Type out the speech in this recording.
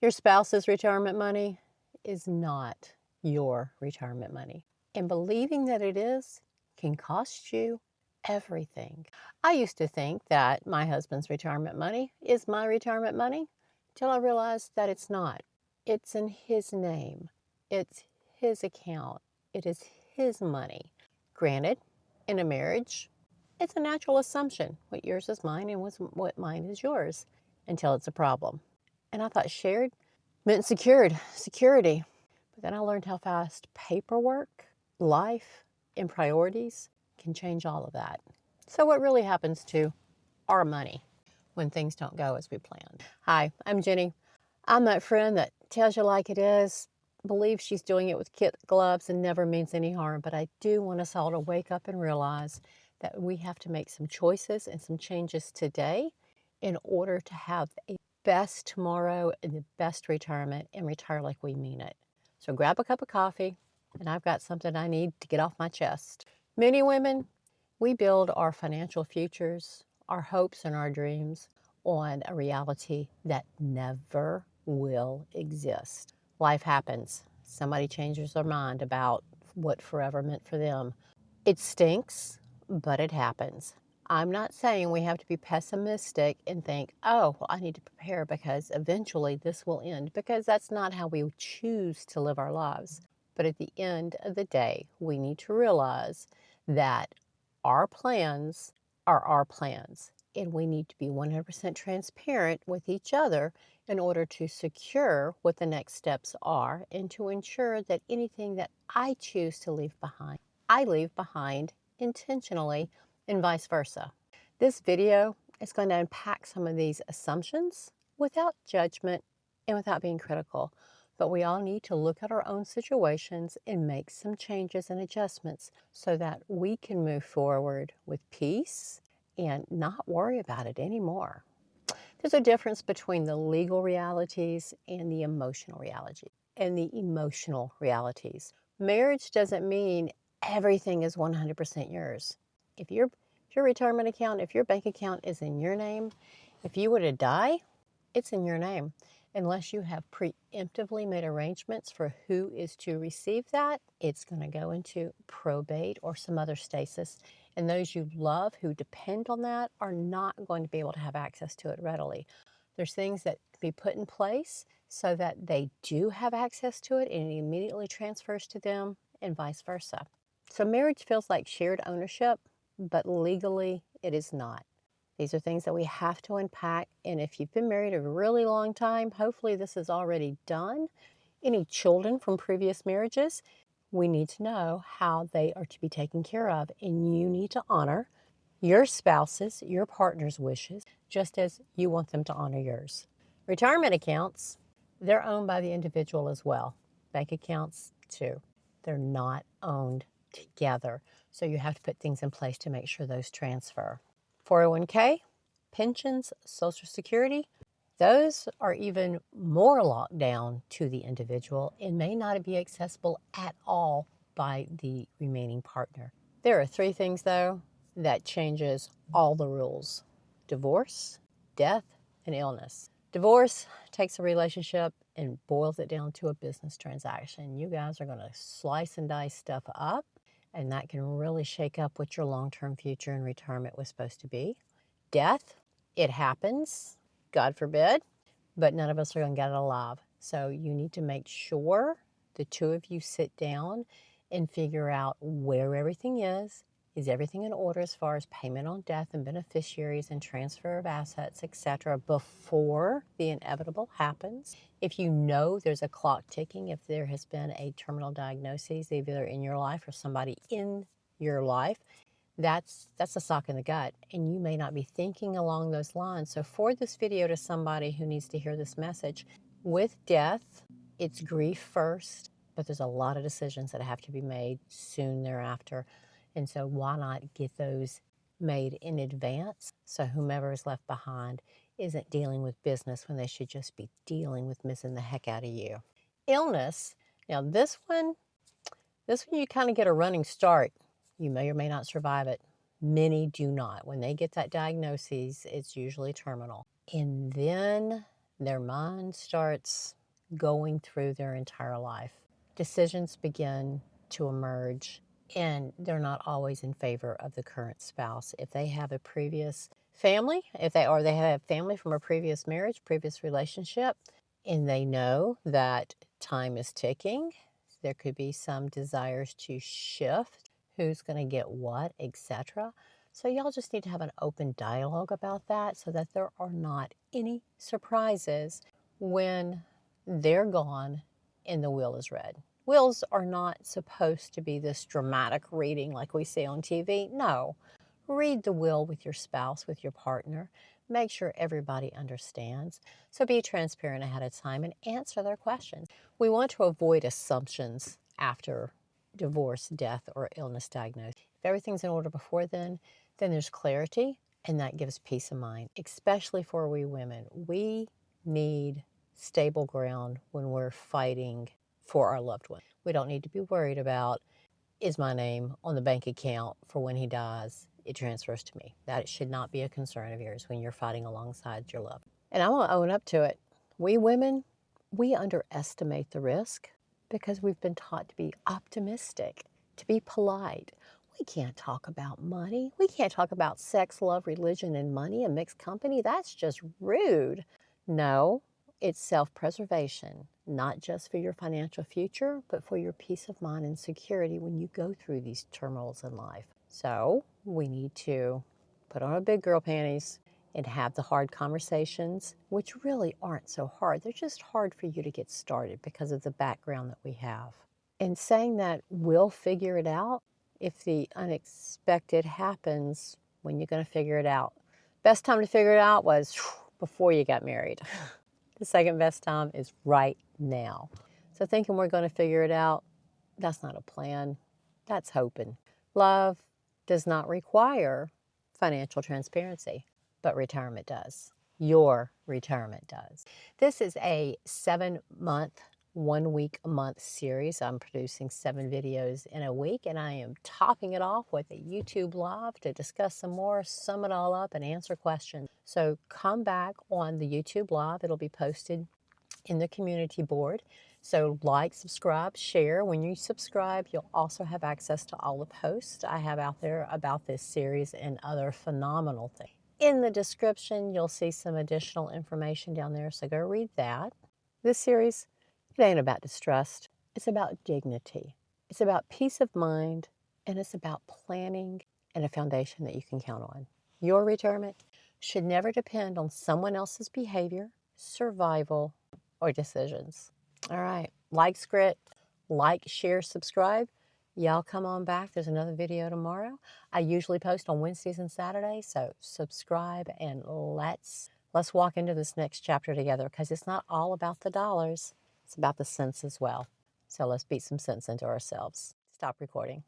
Your spouse's retirement money is not your retirement money. And believing that it is can cost you everything. I used to think that my husband's retirement money is my retirement money till I realized that it's not. It's in his name. It's his account. It is his money. Granted, in a marriage, it's a natural assumption. What yours is mine and what mine is yours until it's a problem. And I thought shared meant security. But then I learned how fast paperwork, life, and priorities can change all of that. So what really happens to our money when things don't go as we planned? Hi, I'm Jenny. I'm that friend that tells you like it is, believes she's doing it with kid gloves and never means any harm, but I do want us all to wake up and realize that we have to make some choices and some changes today in order to have a best tomorrow and the best retirement and retire like we mean it. So grab a cup of coffee, and I've got something I need to get off my chest. Many women, we build our financial futures, our hopes and our dreams on a reality that never will exist. Life happens. Somebody changes their mind about what forever meant for them. It stinks, but it happens. I'm not saying we have to be pessimistic and think, oh, well, I need to prepare because eventually this will end, because that's not how we choose to live our lives. But at the end of the day, we need to realize that our plans are our plans, and we need to be 100% transparent with each other in order to secure what the next steps are and to ensure that anything that I choose to leave behind, I leave behind intentionally and vice versa. This video is going to unpack some of these assumptions without judgment and without being critical. But we all need to look at our own situations and make some changes and adjustments so that we can move forward with peace and not worry about it anymore. There's a difference between the legal realities and the emotional realities. Marriage doesn't mean everything is 100% yours. If your retirement account, if your bank account is in your name, if you were to die, it's in your name. Unless you have preemptively made arrangements for who is to receive that, it's going to go into probate or some other stasis. And those you love who depend on that are not going to be able to have access to it readily. There's things that can be put in place so that they do have access to it and it immediately transfers to them and vice versa. So marriage feels like shared ownership, but legally it is not. These are things that we have to unpack, and if you've been married a really long time, hopefully this is already done. Any children from previous marriages, we need to know how they are to be taken care of, and you need to honor your spouse's, your partner's wishes, just as you want them to honor yours. Retirement accounts, they're owned by the individual as well. Bank accounts, too. They're not owned together, so you have to put things in place to make sure those transfer. 401k, pensions, Social Security, those are even more locked down to the individual and may not be accessible at all by the remaining partner. There are three things, though, that changes all the rules: divorce, death, and illness. Divorce takes a relationship and boils it down to a business transaction. You guys are going to slice and dice stuff up, and that can really shake up what your long-term future and retirement was supposed to be. Death, it happens, God forbid, but none of us are going to get it alive. So you need to make sure the two of you sit down and figure out where everything is. Is everything in order as far as payment on death and beneficiaries and transfer of assets, etc., before the inevitable happens? If you know there's a clock ticking, if there has been a terminal diagnosis, either in your life or somebody in your life, that's a sock in the gut, and you may not be thinking along those lines. So forward this video to somebody who needs to hear this message. With death, it's grief first, but there's a lot of decisions that have to be made soon thereafter. And so why not get those made in advance so whomever is left behind isn't dealing with business when they should just be dealing with missing the heck out of you. Illness, now this one you kind of get a running start. You may or may not survive it. Many do not. When they get that diagnosis, it's usually terminal. And then their mind starts going through their entire life. Decisions begin to emerge, and they're not always in favor of the current spouse. If they have a previous family, if they or they have family from a previous marriage, previous relationship, and they know that time is ticking, there could be some desires to shift who's going to get what, etc. So y'all just need to have an open dialogue about that so that there are not any surprises when they're gone and the will is read. Wills are not supposed to be this dramatic reading like we see on TV. No. Read the will with your spouse, with your partner. Make sure everybody understands. So be transparent ahead of time and answer their questions. We want to avoid assumptions after divorce, death, or illness diagnosis. If everything's in order before then there's clarity, and that gives peace of mind, especially for we women. We need stable ground when we're fighting for our loved one. We don't need to be worried about, is my name on the bank account for when he dies? It transfers to me. That should not be a concern of yours when you're fighting alongside your loved one. And I want to own up to it. We women, we underestimate the risk because we've been taught to be optimistic, to be polite. We can't talk about money. We can't talk about sex, love, religion, and money and mixed company. That's just rude. No, it's self-preservation, not just for your financial future, but for your peace of mind and security when you go through these turmoils in life. So we need to put on our big girl panties and have the hard conversations, which really aren't so hard. They're just hard for you to get started because of the background that we have. And saying that we'll figure it out, if the unexpected happens, when you're going to figure it out. Best time to figure it out was before you got married. The second best time is right now. So thinking we're going to figure it out, that's not a plan. That's hoping. Love does not require financial transparency, but retirement does. Your retirement does. This is a 7-month, 1 week a month series. I'm producing 7 videos in a week, and I am topping it off with a YouTube live to discuss some more, sum it all up, and answer questions. So come back on the YouTube live. It'll be posted in the community board. So like, subscribe, share. When you subscribe, you'll also have access to all the posts I have out there about this series and other phenomenal things. In the description, you'll see some additional information down there, so go read that. This series, it ain't about distrust. It's about dignity. It's about peace of mind, and it's about planning and a foundation that you can count on. Your retirement should never depend on someone else's behavior, survival, or decisions. All right, like, share, subscribe. Y'all come on back. There's another video tomorrow. I usually post on Wednesdays and Saturdays, so subscribe and let's walk into this next chapter together, because it's not all about the dollars. It's about the sense as well. So let's beat some sense into ourselves. Stop recording.